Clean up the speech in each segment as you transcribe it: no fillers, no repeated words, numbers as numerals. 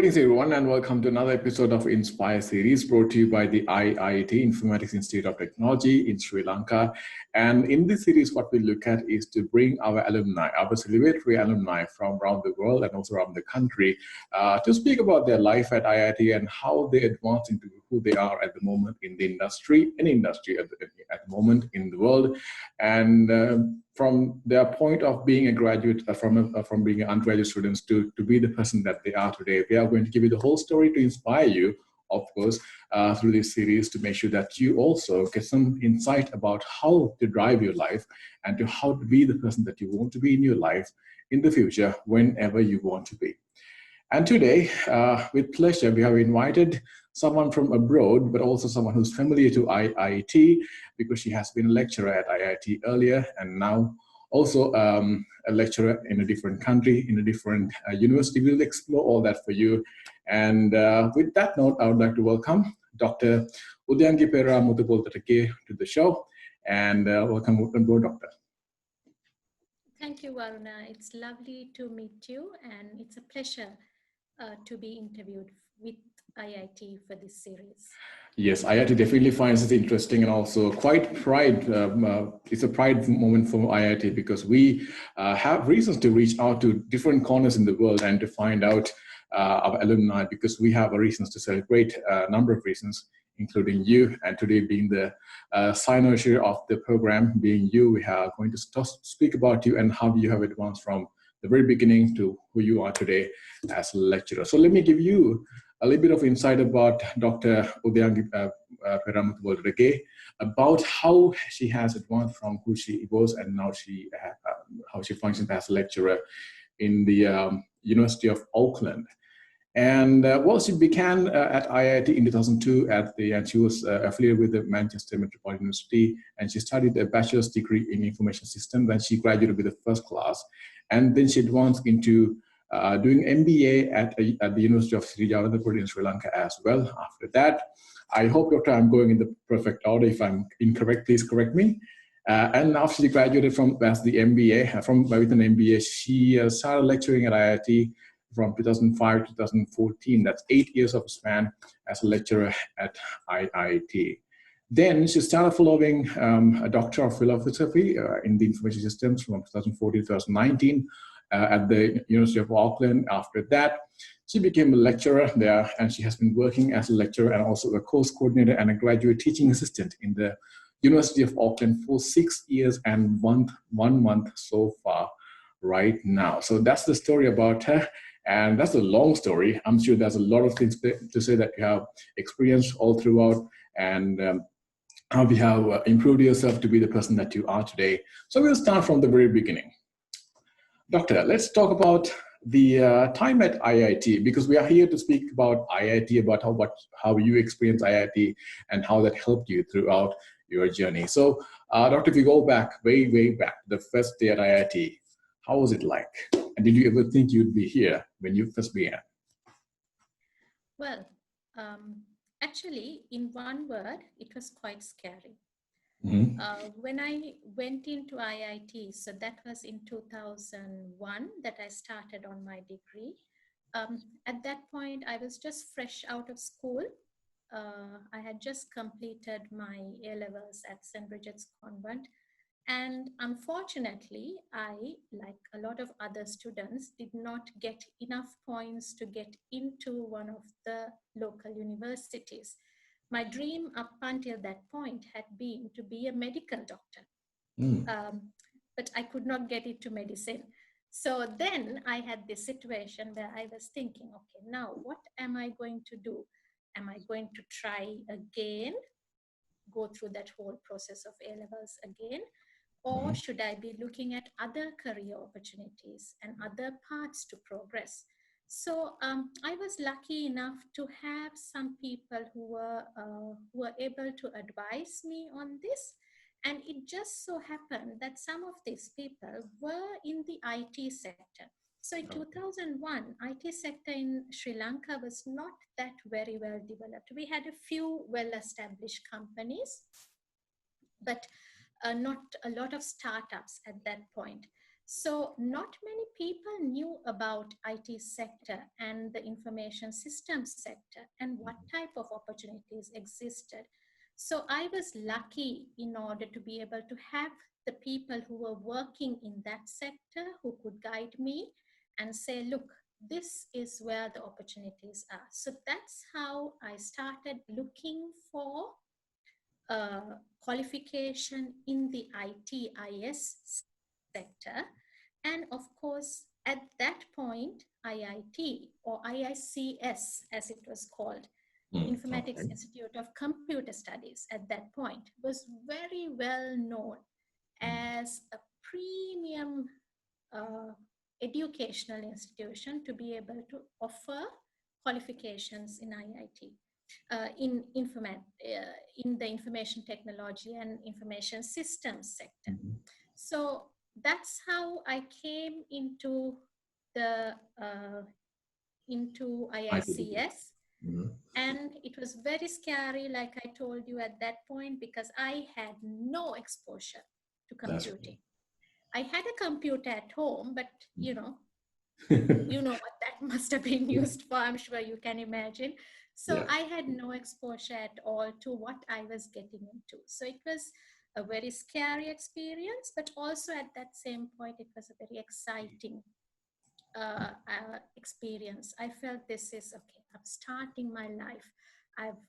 Greetings everyone and welcome to another episode of Inspire series brought to you by the IIT Informatics Institute of Technology in Sri Lanka. And in this series what we look at is to bring our alumni, our celebratory alumni from around the world and also around the country to speak about their life at IIT and how they advance into who they are at the moment in the industry, any industry at the moment in the world. And from their point of being a graduate, from being undergraduate students to be the person that they are today. We are going to give you the whole story to inspire you, of course, through this series to make sure that you also get some insight about how to drive your life and to how to be the person that you want to be in your life in the future, whenever you want to be. And today, with pleasure, we have invited someone from abroad, but also someone who's familiar to IIT because she has been a lecturer at IIT earlier and now also a lecturer in a different country, in a different university. We'll explore all that for you. And with that note, I would like to welcome Dr. Udayangi Perera Muthupolthotage to the show. And welcome aboard, Doctor. Thank you, Varuna. It's lovely to meet you, and it's a pleasure to be interviewed with IIT for this series. Yes, IIT definitely finds it interesting and also quite pride. It's a pride moment for IIT because we have reasons to reach out to different corners in the world and to find out our alumni, because we have reasons to celebrate a number of reasons, including you. And today being the signature of the program, being you, we are going to speak about you and how you have advanced from the very beginning to who you are today as a lecturer. So let me give you a little bit of insight about Dr. Udayangi Perera Muthupolthotage, about how she has advanced from who she was and now how she functions as a lecturer in the University of Auckland. And well, she began at IIT in 2002 and she was affiliated with the Manchester Metropolitan University, and she studied a bachelor's degree in information systems. Then she graduated with a first class, and then she advanced into doing MBA at the University of Sri Lanka in Sri Lanka as well. After that, I hope, Doctor, I'm going in the perfect order. If I'm incorrect, please correct me. And after she graduated with an MBA, she started lecturing at IIT from 2005 to 2014. That's 8 years of span as a lecturer at IIT. Then she started following a Doctor of Philosophy in the Information Systems from 2014 to 2019 at the University of Auckland. After that, she became a lecturer there, and she has been working as a lecturer and also a course coordinator and a graduate teaching assistant in the University of Auckland for 6 years and 1 month so far right now. So that's the story about her. And that's a long story. I'm sure there's a lot of things to say that you have experienced all throughout, and how you have improved yourself to be the person that you are today. So we'll start from the very beginning. Doctor, let's talk about the time at IIT, because we are here to speak about IIT, about how you experienced IIT and how that helped you throughout your journey. So, Doctor, if you go back, way back, the first day at IIT, how was it like? And did you ever think you'd be here when you first began? Well, actually, in one word, it was quite scary. Mm-hmm. When I went into IIT, so that was in 2001 that I started on my degree. At that point, I was just fresh out of school. I had just completed my A-levels at St. Bridget's Convent. And unfortunately, I, like a lot of other students, did not get enough points to get into one of the local universities. My dream up until that point had been to be a medical doctor, but I could not get into medicine. So then I had this situation where I was thinking, okay, now what am I going to do? Am I going to try again, go through that whole process of A-levels again? Or should I be looking at other career opportunities and other paths to progress? So I was lucky enough to have some people who were able to advise me on this. And it just so happened that some of these people were in the IT sector. So in 2001, IT sector in Sri Lanka was not that very well developed. We had a few well-established companies, but not a lot of startups at that point. So not many people knew about IT sector and the information systems sector and what type of opportunities existed. So I was lucky in order to be able to have the people who were working in that sector who could guide me and say, look, this is where the opportunities are. So that's how I started looking for qualification in the ITIS sector. And of course, at that point, IIT or IICS, as it was called, Informatics Okay. Institute of Computer Studies at that point, was very well known as a premium uh, educational institution to be able to offer qualifications in IIT, in the information technology and information systems sector. So that's how I came the uh, into ITDP. IICS. And it was very scary, like I told you at that point, because I had no exposure to That's computing. I had a computer at home, but you know what that must have been used for. I'm sure you can imagine. So Yeah. I had no exposure at all to what I was getting into. So it was a very scary experience, but also at that same point, it was a very exciting experience. I felt this is okay. I'm starting my life. I've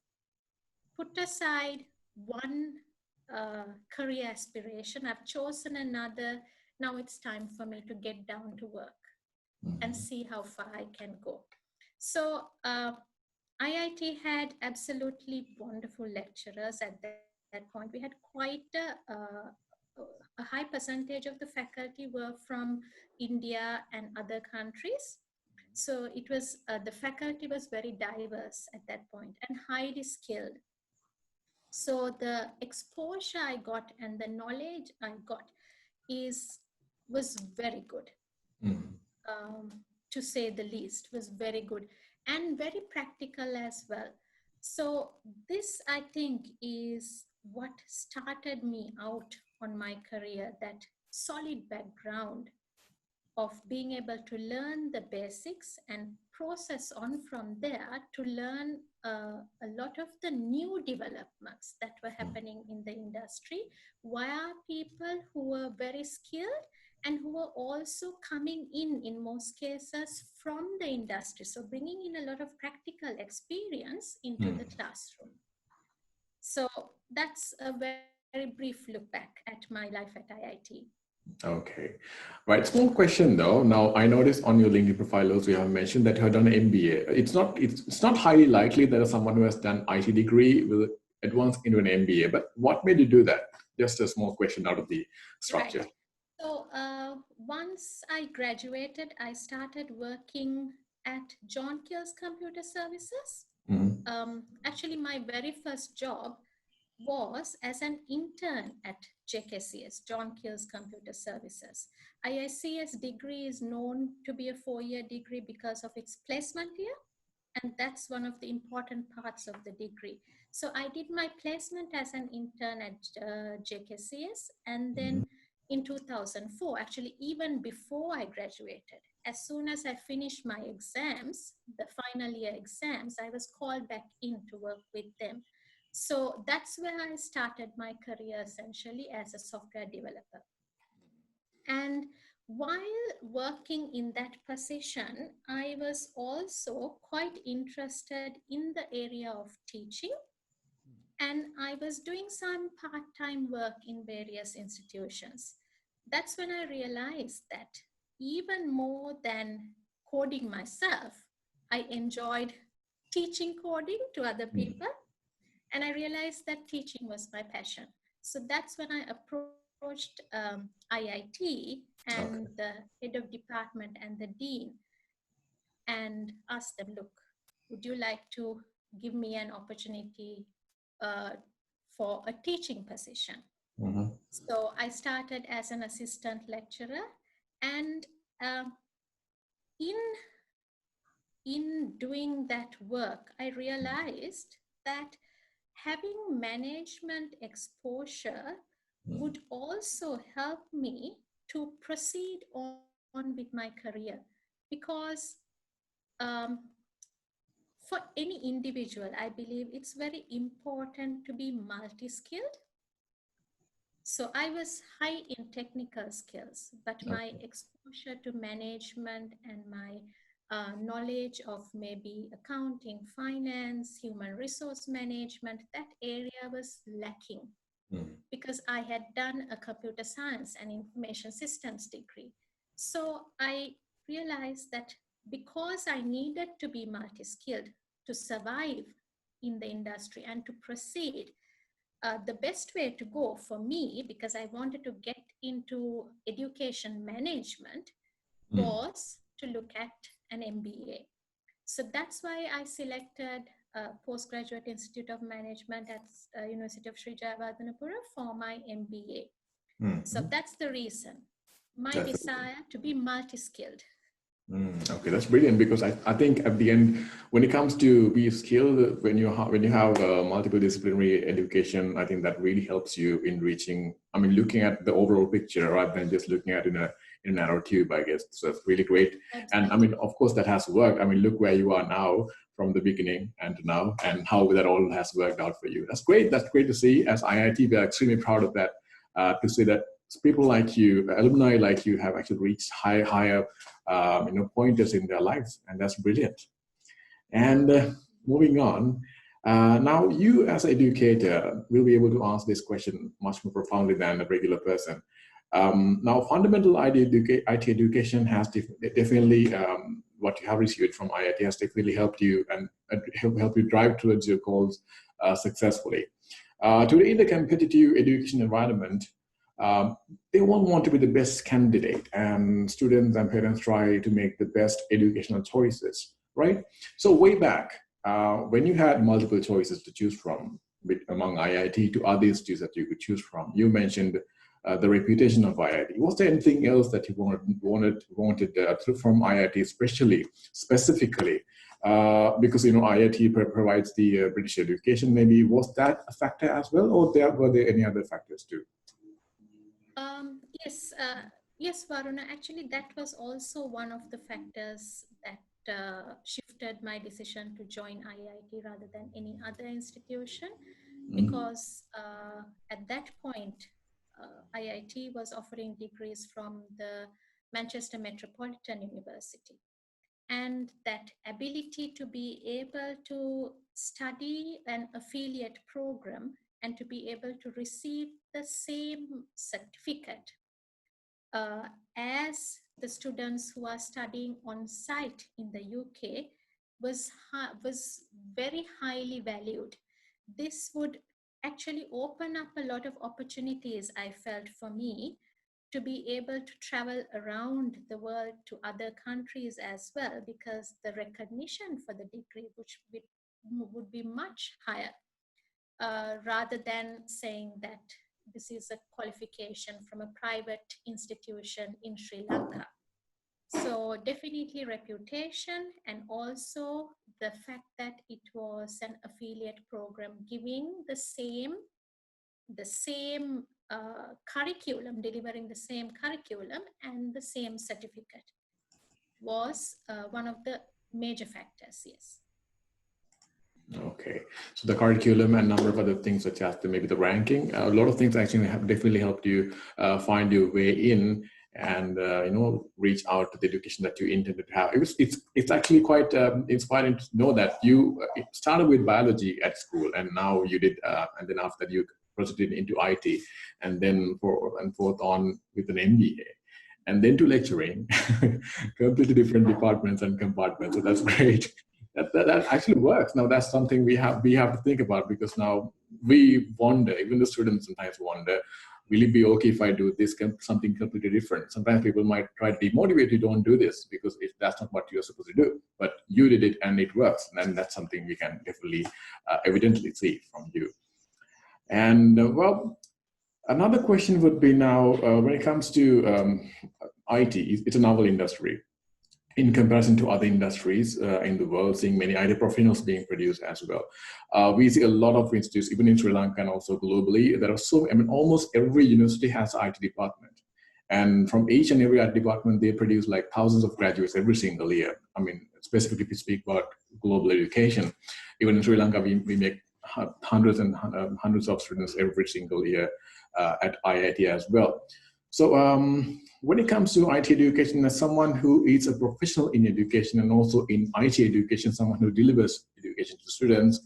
put aside one career aspiration. I've chosen another. Now it's time for me to get down to work and see how far I can go. So IIT had absolutely wonderful lecturers at that point. We had quite a high percentage of the faculty were from India and other countries. So it was the faculty was very diverse at that point and highly skilled. So the exposure I got and the knowledge I got is was very good. To say the least, was very good and very practical as well. So this, I think, is what started me out on my career, that solid background of being able to learn the basics and process on from there to learn a lot of the new developments that were happening in the industry via people who were very skilled and who were also coming in most cases from the industry. So bringing in a lot of practical experience into the classroom. So that's a very brief look back at my life at IIT. Okay. Right. Small question though. Now I noticed on your LinkedIn profile also you have mentioned that you have done an MBA. It's not highly likely that someone who has done IT degree will advance into an MBA. But what made you do that? Just a small question out of the structure. Right. So once I graduated, I started working at John Keel's Computer Services. Actually, my very first job was as an intern at JKCS, John Keel's Computer Services. IICS degree is known to be a 4-year degree because of its placement year, and that's one of the important parts of the degree. So I did my placement as an intern at JKCS, and then in 2004, actually even before I graduated, as soon as I finished my exams, the final year exams, I was called back in to work with them. So that's where I started my career essentially as a software developer. And while working in that position, I was also quite interested in the area of teaching. And I was doing some part-time work in various institutions. That's when I realized that even more than coding myself, I enjoyed teaching coding to other people. And I realized that teaching was my passion. So that's when I approached IIT and the head of department and the dean and asked them, look, would you like to give me an opportunity uh, for a teaching position? So I started as an assistant lecturer, and in doing that work, I realized that having management exposure would also help me to proceed on with my career, because um, for any individual, I believe it's very important to be multi-skilled. So I was high in technical skills, but my exposure to management and my knowledge of maybe accounting, finance, human resource management, that area was lacking because I had done a computer science and information systems degree. So I realized that because I needed to be multi-skilled to survive in the industry and to proceed, the best way to go for me, because I wanted to get into education management, was to look at an MBA. So that's why I selected Postgraduate Institute of Management at University of Sri Jayewardenepura for my MBA. So that's the reason, my desire to be multi-skilled. Okay, that's brilliant, because I think at the end, when it comes to be skilled, when you have multiple disciplinary education, I think that really helps you in reaching, looking at the overall picture rather than just looking at it in a narrow tube, I guess. So it's really great. Exactly. And of course that has worked. Look where you are now from the beginning and to now, and how that all has worked out for you. That's great. That's great to see. As IIT, we are extremely proud of that, to see that people like you, alumni like you, have actually reached higher pointers in their lives, and that's brilliant. And moving on, now you as an educator will be able to answer this question much more profoundly than a regular person. Now, fundamental IT education has definitely, what you have received from IIT has definitely helped you and help you drive towards your goals successfully. Today, in the competitive education environment, they won't want to be the best candidate, and students and parents try to make the best educational choices, right? So way back, when you had multiple choices to choose from among IIT to other institutes that you could choose from, you mentioned the reputation of IIT. Was there anything else that you wanted from IIT, specifically? Because IIT provides the British education. Maybe was that a factor as well, or were there any other factors too? Yes, Varuna. Actually, that was also one of the factors that shifted my decision to join IIT rather than any other institution, because at that point, IIT was offering degrees from the Manchester Metropolitan University. And that ability to be able to study an affiliate program and to be able to receive the same certificate as the students who are studying on site in the UK was very highly valued. This would actually open up a lot of opportunities, I felt, for me to be able to travel around the world to other countries as well, because the recognition for the degree would be much higher, rather than saying that this is a qualification from a private institution in Sri Lanka. So definitely reputation, and also the fact that it was an affiliate program giving the same curriculum, delivering the same curriculum and the same certificate was one of the major factors, yes. Okay, so the curriculum and a number of other things, such as maybe the ranking, a lot of things actually have definitely helped you find your way in and reach out to the education that you intended to have. It's actually quite inspiring to know that you started with biology at school, and now you did, and then after that you proceeded into IT, and then forth on with an MBA, and then to lecturing, completely different departments and compartments. So that's great. That actually works. Now that's something we have to think about, because now we wonder, even the students sometimes wonder, will it be okay if I do this, something completely different? Sometimes people might try to demotivate you, don't do this, because that's not what you're supposed to do. But you did it and it works. And that's something we can definitely evidently see from you. And well, another question would be now, when it comes to IT, it's a novel industry in comparison to other industries in the world, seeing many IT professionals being produced as well. We see a lot of institutes, even in Sri Lanka and also globally. There are almost every university has an IT department. And from each and every art department, they produce like thousands of graduates every single year. I mean, specifically if you speak about global education, even in Sri Lanka, we make hundreds and hundreds of students every single year at IIT as well. So when it comes to IT education, as someone who is a professional in education and also in IT education, someone who delivers education to students,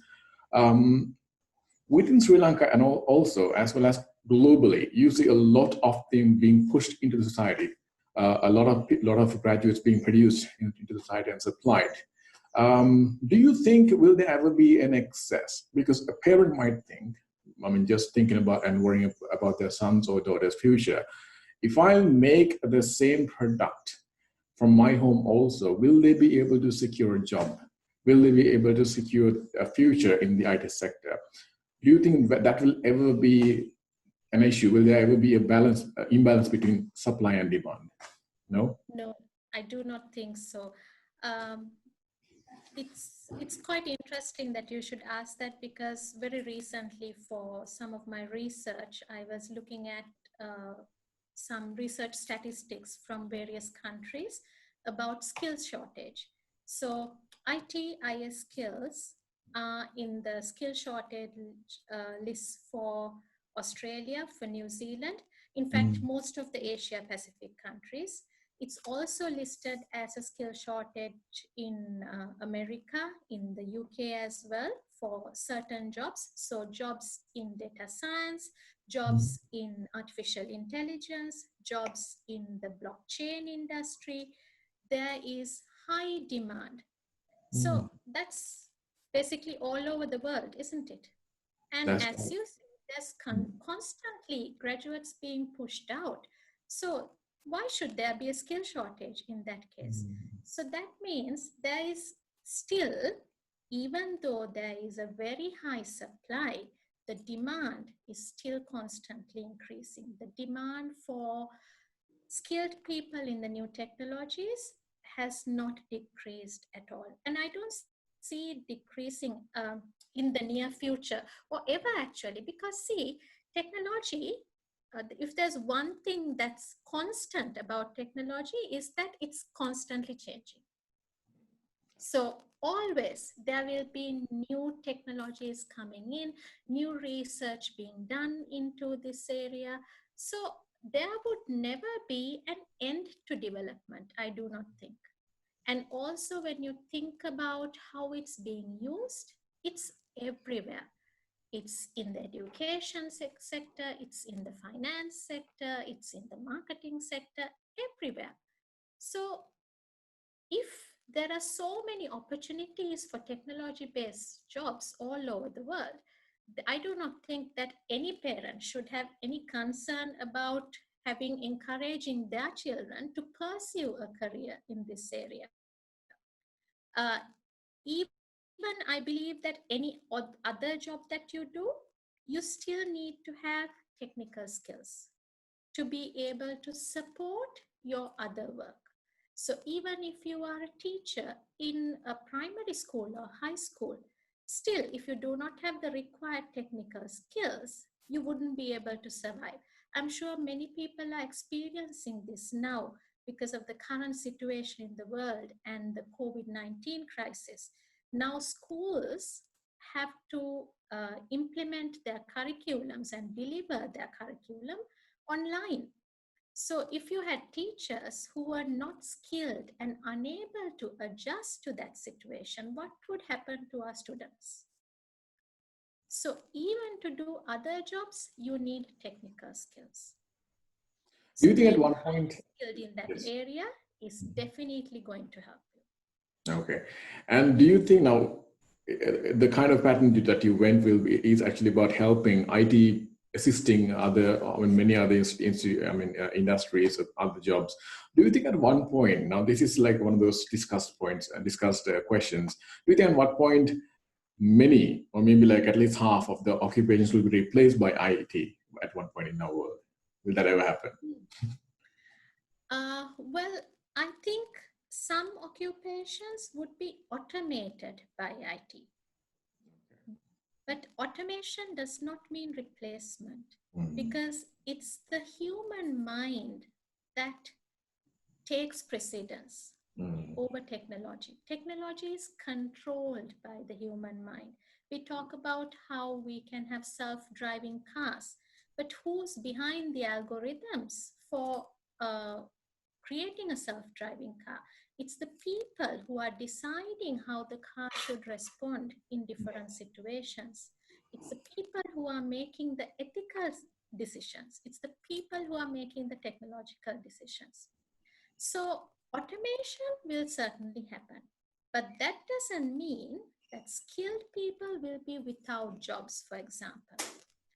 within Sri Lanka and also as well as globally, you see a lot of them being pushed into the society, a lot of graduates being produced into the society and supplied. Do you think will there ever be an excess? Because a parent might think, I mean, just thinking about and worrying about their sons or daughters' future. If I make the same product from my home also, will they be able to secure a job? Will they be able to secure a future in the IT sector? Do you think that will ever be an issue? Will there ever be a imbalance between supply and demand? No? No, I do not think so. Um, it's quite interesting that you should ask that, because very recently for some of my research, I was looking at some research statistics from various countries about skills shortage. So IS skills are in the skill shortage list for Australia, for New Zealand, in fact, most of the Asia Pacific countries. It's also listed as a skill shortage in America, in the UK as well, for certain jobs. So jobs in data science, jobs in artificial intelligence, jobs in the blockchain industry, there is high demand. So that's basically all over the world, isn't it? And That's as right. you say, there's constantly graduates being pushed out. So why should there be a skill shortage in that case? So that means there is still, even though there is a very high supply, the demand is still constantly increasing. The demand for skilled people in the new technologies has not decreased at all. And I don't see it decreasing in the near future or ever, actually, because see, technology, if there's one thing that's constant about technology, is that it's constantly changing. So always there will be new technologies coming in, new research being done into this area. So there would never be an end to development, I do not think. And also when you think about how it's being used, it's everywhere. It's in the education sector, it's in the finance sector, it's in the marketing sector, everywhere. So if there are so many opportunities for technology-based jobs all over the world, I do not think that any parent should have any concern about encouraging their children to pursue a career in this area. Even I believe that any other job that you do, you still need to have technical skills to be able to support your other work. So even if you are a teacher in a primary school or high school, still, if you do not have the required technical skills, you wouldn't be able to survive. I'm sure many people are experiencing this now because of the current situation in the world and the COVID-19 crisis. Now schools have to implement their curriculums and deliver their curriculum online. So if you had teachers who were not skilled and unable to adjust to that situation, what would happen to our students? So even to do other jobs, you need technical skills. Do So you think at being one highly point? skilled in that Yes. area is definitely going to help you. Okay. And do you think now the kind of pattern that you went is actually about helping IT, assisting many other industries, other jobs? Do you think at one point, now this is like one of those discussed questions, do you think at what point many, or maybe like at least half of the occupations will be replaced by IT at one point in our world? Will that ever happen? Well, I think some occupations would be automated by IT. But automation does not mean replacement, because it's the human mind that takes precedence over technology. Technology is controlled by the human mind. We talk about how we can have self-driving cars, but who's behind the algorithms for creating a self-driving car? It's the people who are deciding how the car should respond in different situations. It's the people who are making the ethical decisions. It's the people who are making the technological decisions. So automation will certainly happen, but that doesn't mean that skilled people will be without jobs, for example.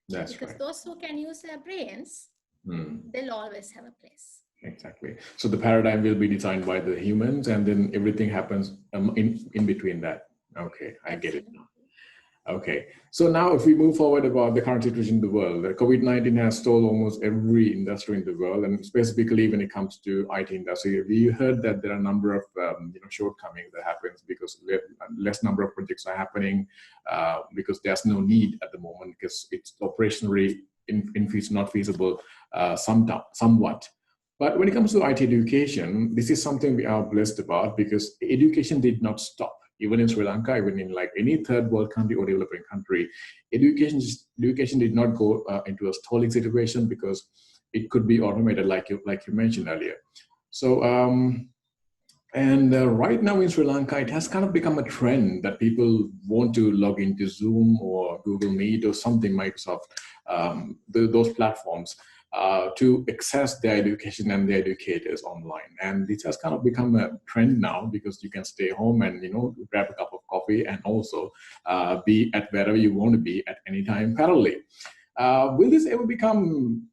That's because right. those who can use their brains, they'll always have a place. Exactly. So the paradigm will be designed by the humans, and then everything happens in between that. Okay, I get it now. Okay, so now if we move forward about the current situation in the world, COVID-19 has stole almost every industry in the world, and specifically when it comes to IT industry, we heard that there are a number of shortcomings that happens because less number of projects are happening because there's no need at the moment because it's operationally not feasible somewhat. But when it comes to IT education, this is something we are blessed about because education did not stop. Even in Sri Lanka, even in like any third world country or developing country, education did not go into a stalling situation because it could be automated, like you mentioned earlier. So right now in Sri Lanka, it has kind of become a trend that people want to log into Zoom or Google Meet or something, Microsoft, those platforms to access their education and their educators online. And this has kind of become a trend now because you can stay home and, grab a cup of coffee and also be at wherever you want to be at any time parallelly. Will this ever become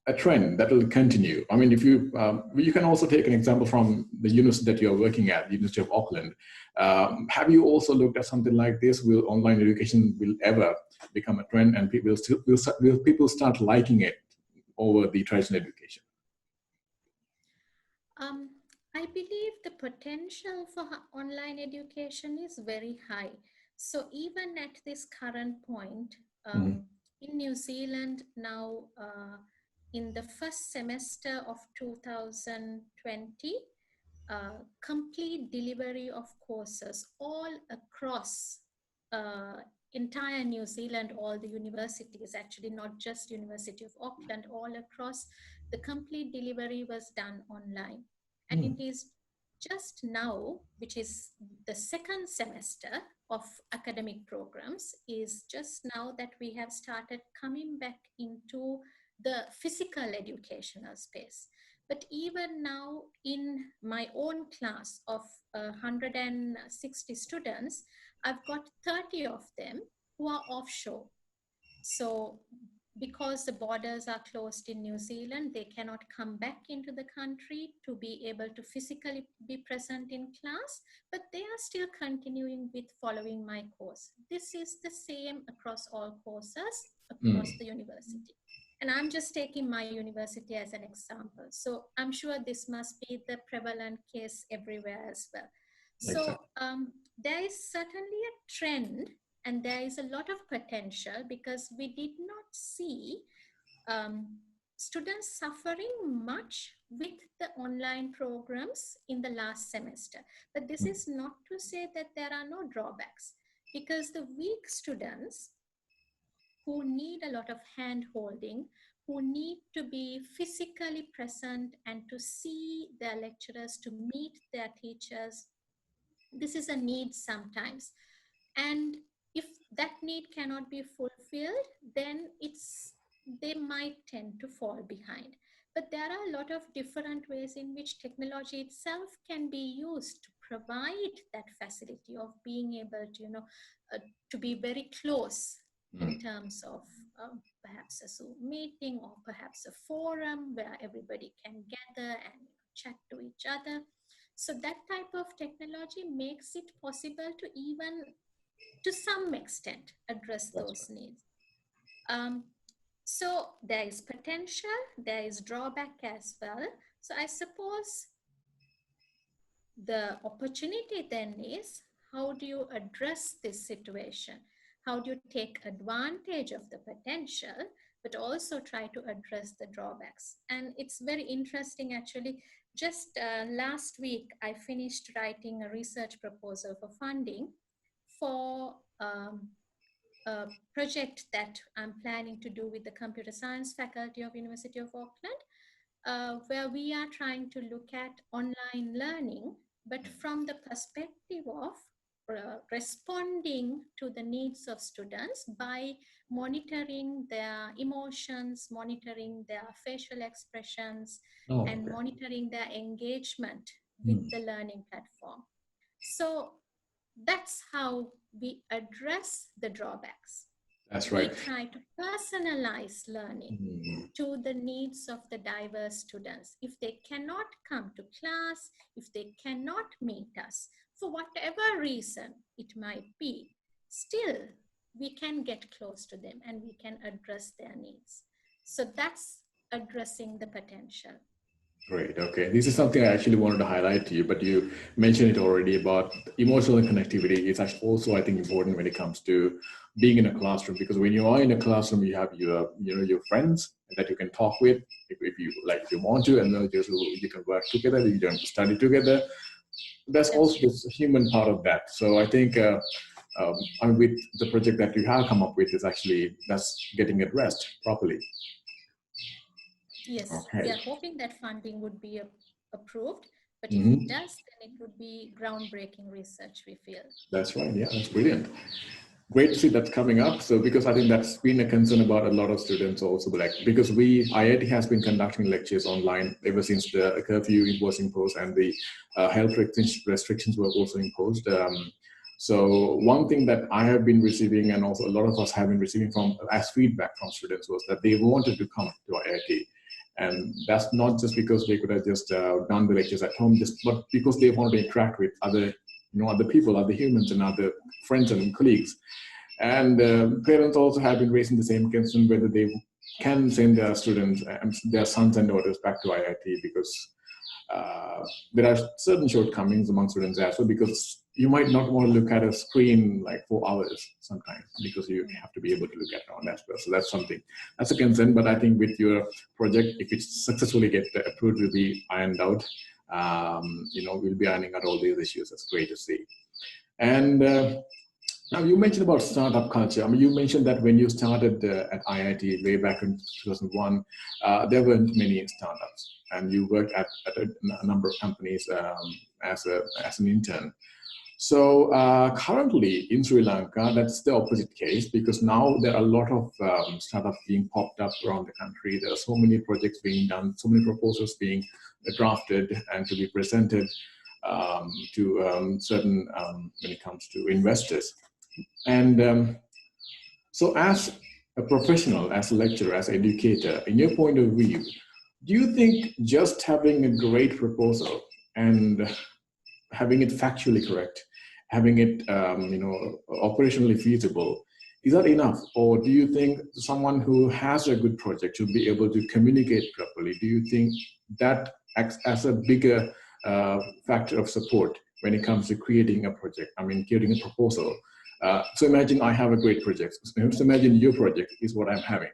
a trend that will continue? I mean, if you can also take an example from the university that you're working at, the University of Auckland. Have you also looked at something like this? Will online education will ever become a trend, and will people start liking it over the traditional education? I believe the potential for online education is very high. So even at this current point, in New Zealand now, in the first semester of 2020, complete delivery of courses all across entire New Zealand, all the universities, actually not just University of Auckland, all across, the complete delivery was done online. And it is just now, which is the second semester of academic programs, is just now that we have started coming back into the physical educational space. But even now in my own class of 160 students, I've got 30 of them who are offshore. So because the borders are closed in New Zealand, they cannot come back into the country to be able to physically be present in class, but they are still continuing with following my course. This is the same across all courses, across the university. And I'm just taking my university as an example. So I'm sure this must be the prevalent case everywhere as well. So there is certainly a trend, and there is a lot of potential because we did not see students suffering much with the online programs in the last semester. But this is not to say that there are no drawbacks, because the weak students who need a lot of hand holding, who need to be physically present and to see their lecturers, to meet their teachers, this is a need sometimes. And if that need cannot be fulfilled, then they might tend to fall behind. But there are a lot of different ways in which technology itself can be used to provide that facility of being able to, to be very close in terms of perhaps a Zoom meeting or perhaps a forum where everybody can gather and chat to each other. So that type of technology makes it possible to even, to some extent, address those needs. So there is potential, there is drawback as well. So I suppose the opportunity then is, how do you address this situation? How do you take advantage of the potential but also try to address the drawbacks. And it's very interesting, actually. Just last week, I finished writing a research proposal for funding for a project that I'm planning to do with the computer science faculty of University of Auckland, where we are trying to look at online learning, but from the perspective of responding to the needs of students by monitoring their emotions, monitoring their facial expressions, and monitoring their engagement with the learning platform. So that's how we address the drawbacks. That's right. We try to personalize learning to the needs of the diverse students. If they cannot come to class, if they cannot meet us, for whatever reason it might be, still we can get close to them and we can address their needs. So that's addressing the potential. Great. Okay. This is something I actually wanted to highlight to you, but you mentioned it already about emotional connectivity. It's actually also, I think, important when it comes to being in a classroom, because when you are in a classroom, you have your friends that you can talk with if you like, if you want to, and then you can work together, you can study together. There's also this human part of that. So I think with the project that you have come up with is actually that's getting addressed properly. Yes, okay. We are hoping that funding would be approved, but if it does, then it would be groundbreaking research, we feel. That's right. Yeah, that's brilliant. Great to see that coming up. So because I think that's been a concern about a lot of students also, like because IIT has been conducting lectures online ever since the curfew was imposed and the health restrictions were also imposed. So one thing that I have been receiving, and also a lot of us have been receiving from as feedback from students, was that they wanted to come to IIT. And that's not just because they could have just done the lectures at home, but because they wanted to interact with other people, other humans, and other friends and colleagues. And parents also have been raising the same concern whether they can send their students, their sons and daughters, back to IIT, because there are certain shortcomings among students as well, because you might not want to look at a screen like 4 hours sometimes, because you have to be able to look at it on as well. So that's a concern. But I think with your project, if it successfully gets approved, will be ironed out. We'll be ironing out all these issues. That's great to see. And now you mentioned about startup culture. I mean, you mentioned that when you started at IIT way back in 2001, there weren't many startups, and you worked at a number of companies as an intern. So currently in Sri Lanka, that's the opposite case, because now there are a lot of startups being popped up around the country. There are so many projects being done, so many proposals being drafted and to be presented to certain when it comes to investors. And so as a professional, as a lecturer, as an educator, in your point of view, do you think just having a great proposal and having it factually correct, having it operationally feasible, is that enough? Or do you think someone who has a good project should be able to communicate properly? Do you think that acts as a bigger factor of support when it comes to creating a project? I mean, creating a proposal. So imagine I have a great project. So imagine your project is what I'm having.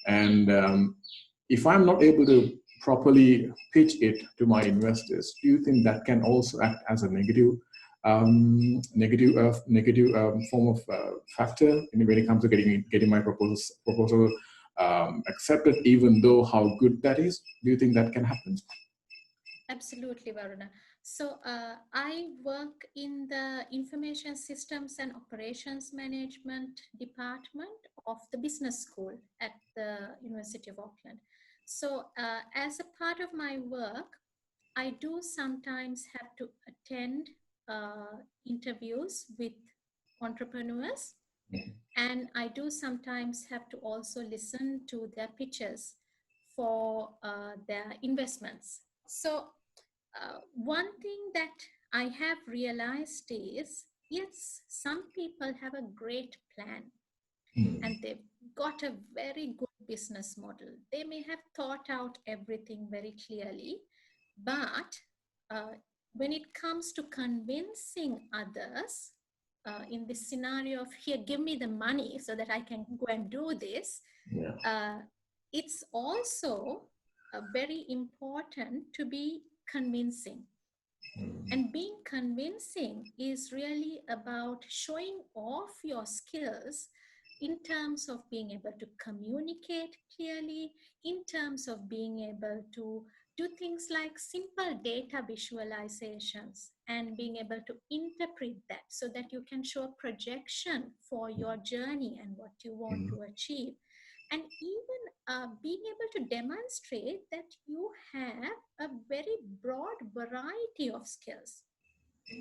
And if I'm not able to properly pitch it to my investors, do you think that can also act as a negative form of factor when it comes to getting my proposal accepted, even though how good that is? Do you think that can happen? Absolutely, Varuna. So I work in the Information Systems and Operations Management Department of the Business School at the University of Auckland. So as a part of my work, I do sometimes have to attend interviews with entrepreneurs, and I do sometimes have to also listen to their pitches for their investments. So one thing that I have realized is, yes, some people have a great plan and they've got a very good business model. They may have thought out everything very clearly, but when it comes to convincing others, in this scenario of here, give me the money so that I can go and do this, it's also very important to be convincing. And being convincing is really about showing off your skills in terms of being able to communicate clearly, in terms of being able to do things like simple data visualizations and being able to interpret that so that you can show a projection for your journey and what you want to achieve. And even being able to demonstrate that you have a very broad variety of skills.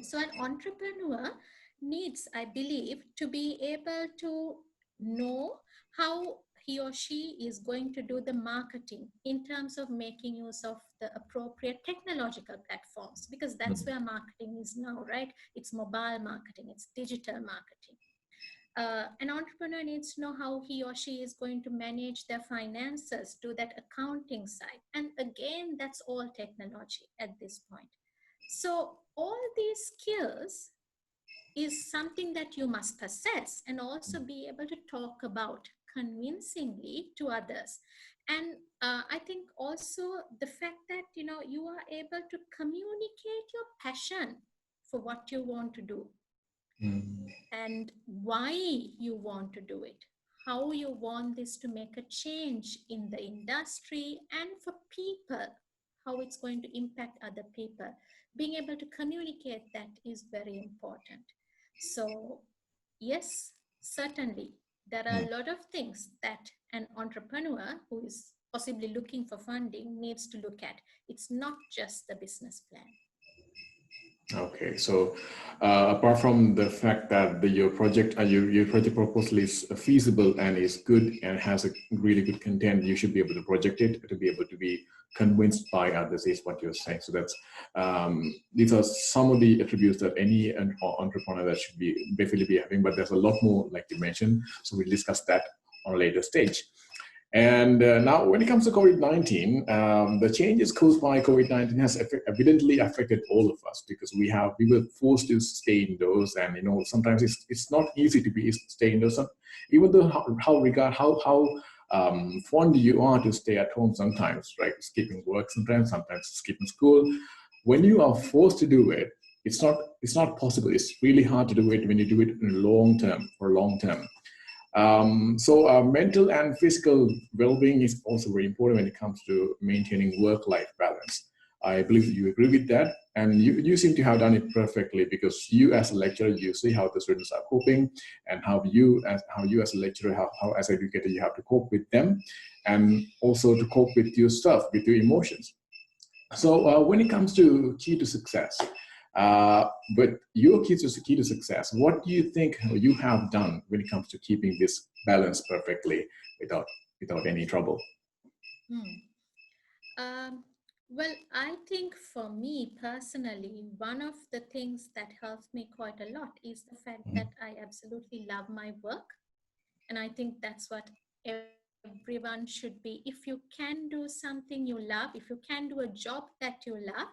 So an entrepreneur needs, I believe, to be able to know how he or she is going to do the marketing in terms of making use of the appropriate technological platforms, because that's where marketing is now, right? It's mobile marketing, it's digital marketing. An entrepreneur needs to know how he or she is going to manage their finances, do that accounting side. And again, that's all technology at this point. So all these skills is something that you must possess and also be able to talk about convincingly to others. And I think also the fact that, you know, you are able to communicate your passion for what you want to do and why you want to do it, how you want this to make a change in the industry and for people, how it's going to impact other people. Being able to communicate that is very important. So, yes, certainly, there are a lot of things that an entrepreneur who is possibly looking for funding needs to look at. It's not just the business plan. Okay, so apart from the fact that your project your project proposal is feasible and is good and has a really good content, you should be able to project it to be able to be convinced by others, is what you're saying. So that's these are some of the attributes that any entrepreneur that should be definitely be having, but there's a lot more, like you mentioned. So we'll discuss that on a later stage. And now, when it comes to COVID-19, the changes caused by COVID-19 has evidently affected all of us, because we were forced to stay indoors, and sometimes it's not easy to be stay indoors. Even though how fond you are to stay at home sometimes, right? Skipping work sometimes skipping school. When you are forced to do it, it's not possible. It's really hard to do it when you do it in long term. So mental and physical well-being is also very important when it comes to maintaining work-life balance. I believe you agree with that, and you seem to have done it perfectly, because you as a lecturer, you see how the students are coping, and how you as a lecturer, how as an educator, you have to cope with them, and also to cope with your stuff, with your emotions. So when it comes to key to success, but your key to success, what do you think you have done when it comes to keeping this balance perfectly without any trouble? Well, I think for me personally, one of the things that helps me quite a lot is the fact that I absolutely love my work. And I think that's what everyone should be. If you can do something you love, if you can do a job that you love,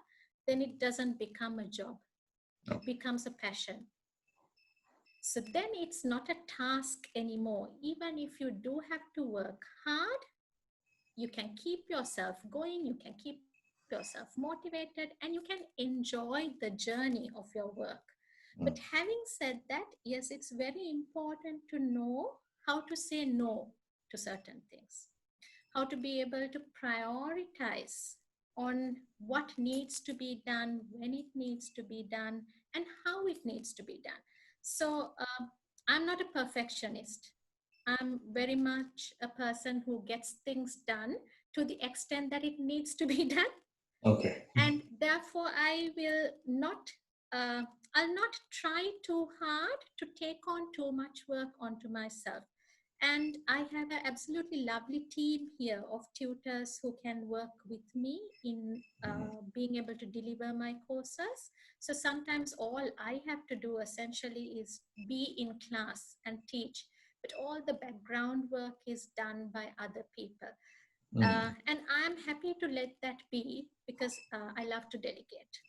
then it doesn't become a job. It becomes a passion. So then it's not a task anymore. Even if you do have to work hard, you can keep yourself going, you can keep yourself motivated, and you can enjoy the journey of your work. But having said that, yes, it's very important to know how to say no to certain things, how to be able to prioritize on what needs to be done, when it needs to be done, and how it needs to be done. So I'm not a perfectionist. I'm very much a person who gets things done to the extent that it needs to be done. Okay. And therefore, I'll not try too hard to take on too much work onto myself. And I have an absolutely lovely team here of tutors who can work with me in being able to deliver my courses. So sometimes all I have to do essentially is be in class and teach, but all the background work is done by other people. And I'm happy to let that be, because I love to delegate.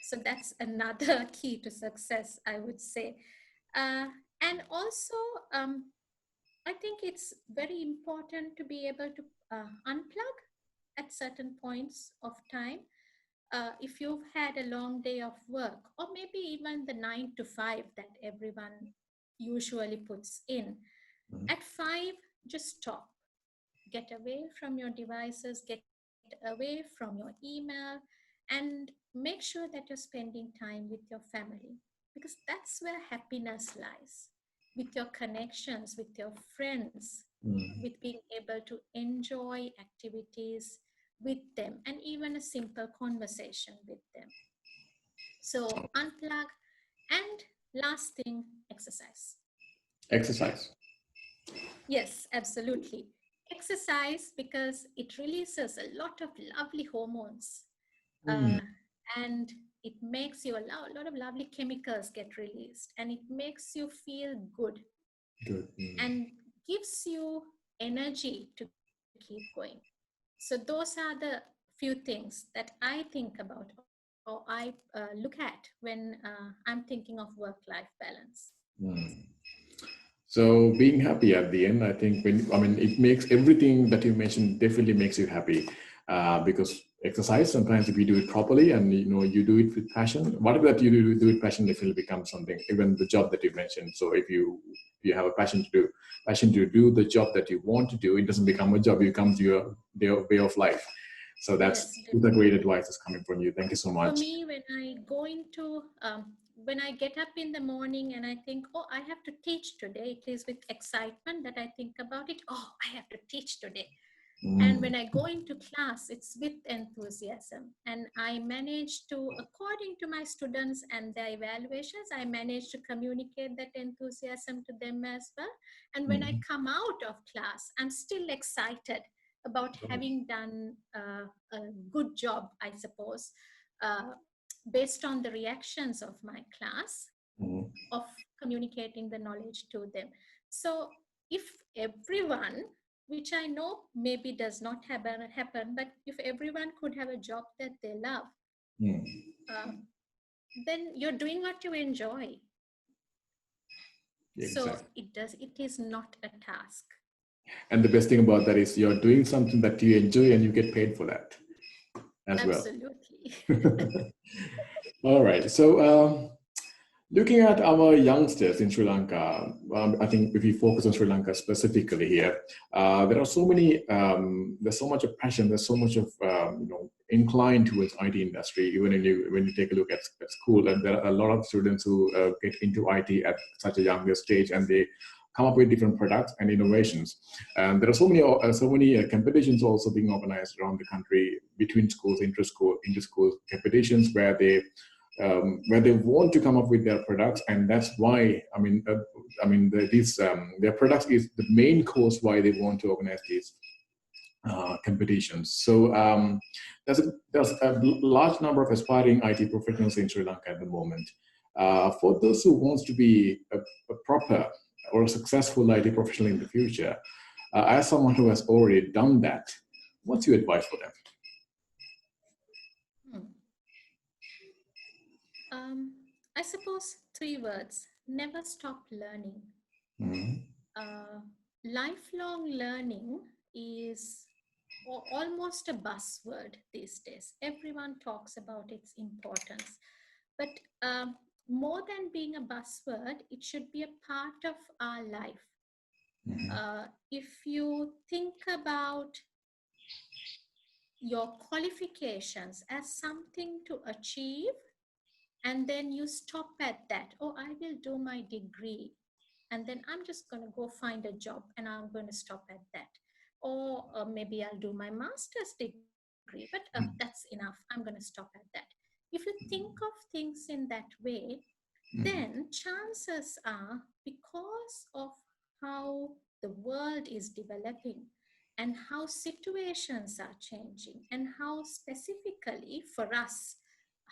So that's another key to success, I would say. And also, I think it's very important to be able to unplug at certain points of time. If you've had a long day of work, or maybe even the 9 to 5 that everyone usually puts in, Mhm. at 5, just stop. Get away from your devices, get away from your email, and make sure that you're spending time with your family, because that's where happiness lies, with your connections, with your friends, Mm. with being able to enjoy activities with them, and even a simple conversation with them. So, unplug, and last thing, exercise. Exercise. Yes, absolutely. Exercise, because it releases a lot of lovely hormones, Mm. uh, and it makes you a lot of lovely chemicals get released, and it makes you feel good Good. Mm. and gives you energy to keep going. So those are the few things that I think about, or I look at when I'm thinking of work-life balance. Mm. So being happy at the end, I think it makes everything that you mentioned definitely makes you happy, because exercise sometimes if you do it properly and you do it with passion, whatever that you do with passion definitely becomes something. Even the job that you mentioned. So if you have a passion to do the job that you want to do, it doesn't become a job; it becomes your way of life. So that's Yes, the great definitely. advice is coming from you. Thank you so For much. me, when I get up in the morning and I think, oh, I have to teach today, it is with excitement that I think about it. Oh, I have to teach today. And Mm. when I go into class, it's with enthusiasm. And I manage to, according to my students and their evaluations, I manage to communicate that enthusiasm to them as well. And when I Mm. come out of class, I'm still excited about having done a good job, I suppose, uh, based on the reactions of my class, Mm. of communicating the knowledge to them. So if everyone, which I know maybe does not happen, but if everyone could have a job that they love, Mm. uh, then you're doing what you enjoy. So Exactly. it is not a task. And the best thing about that is you're doing something that you enjoy and you get paid for that as well. Absolutely. All right. So, looking at our youngsters in Sri Lanka, I think if we focus on Sri Lanka specifically here, there are so many. There's so much of passion. There's so much of inclined towards IT industry. Even when you take a look at school, and there are a lot of students who get into IT at such a younger stage, and they come up with different products and innovations. And there are so many competitions also being organized around the country between schools, inter-school competitions where they want to come up with their products, and that's why their products is the main cause why they want to organize these competitions. So there's a large number of aspiring IT professionals in Sri Lanka at the moment. For those who wants to be a proper or a successful IT professional in the future, as someone who has already done that, what's your advice for them? Hmm. I suppose 3 words: never stop learning. Mhm. uh, Lifelong learning is almost a buzzword these days. Everyone talks about its importance. But more than being a buzzword, it should be a part of our life. Mhm. If you think about your qualifications as something to achieve, and then you stop at that, oh, I will do my degree, and then I'm just going to go find a job and I'm going to stop at that. Or maybe I'll do my master's degree, but that's enough. I'm going to stop at that. If you think of things in that way, Mhm. then chances are, because of how the world is developing and how situations are changing, and how specifically for us,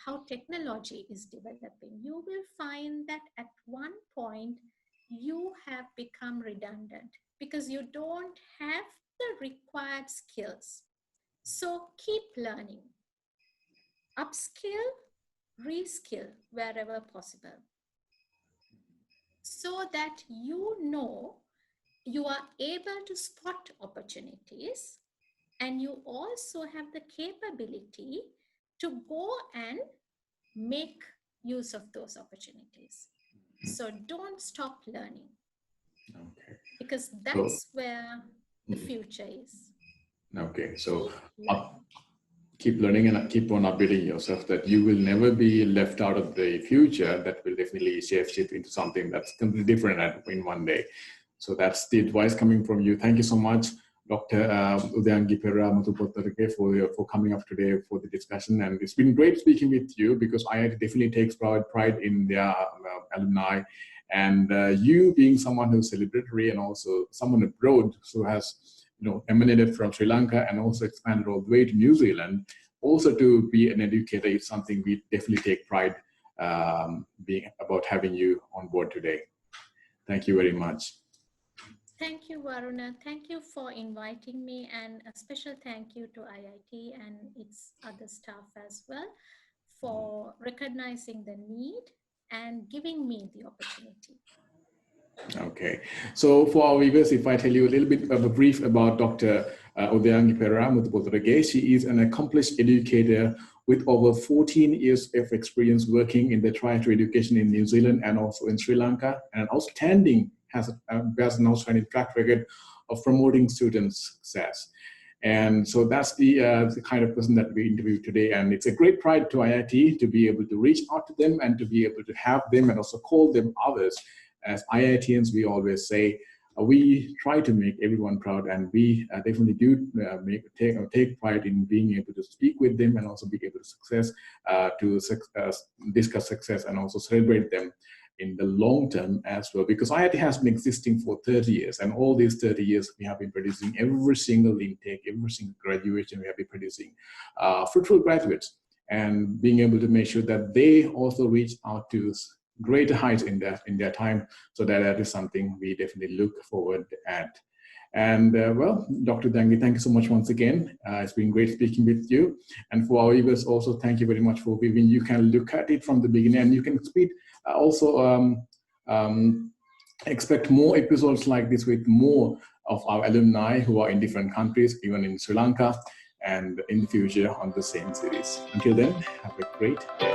how technology is developing, you will find that at one point you have become redundant because you don't have the required skills. So keep learning, upskill, reskill wherever possible. so that you know you are able to spot opportunities, and you also have the capability to go and make use of those opportunities. So don't stop learning, Okay. because So, that's where the future is. okay. So Keep learning. keep learning and keep on updating yourself, that you will never be left out of the future. That will definitely shift into something that's completely different in one day. So that's the advice coming from you. Thank you so much, Dr. Udayangi Perera Muthupolthotage, for coming up today for the discussion. And it's been great speaking with you, because IIT definitely takes pride in their alumni. And you being someone who's celebratory and also someone abroad who has emanated from Sri Lanka and also expanded all the way to New Zealand, also to be an educator is something we definitely take pride being about having you on board today. Thank you very much. Thank you, Varuna. Thank you for inviting me, and a special thank you to IIT and its other staff as well for recognizing the need and giving me the opportunity. Okay, so for our viewers, if I tell you a little bit of a brief about Dr. Udayangi Perera Muthupolthotage, she is an accomplished educator with over 14 years of experience working in the tertiary education in New Zealand and also in Sri Lanka, and has an outstanding track record of promoting students' success. And so that's the kind of person that we interviewed today. And it's a great pride to IIT to be able to reach out to them and to be able to have them and also call them others. As IITians, we always say, we try to make everyone proud, and we definitely do take pride in being able to speak with them and also be able to discuss success and also celebrate them in the long term as well, because IIT has been existing for 30 years, and all these 30 years we have been producing every single intake, every single graduation, we have been producing fruitful graduates, and being able to make sure that they also reach out to greater heights in their time. So that is something we definitely look forward at. And well, Dr. Udayangi, thank you so much once again. It's been great speaking with you. And for our viewers also, thank you very much for viewing. You can look at it from the beginning, and you can expect more episodes like this with more of our alumni who are in different countries, even in Sri Lanka, and in the future on the same series. Until then, have a great day.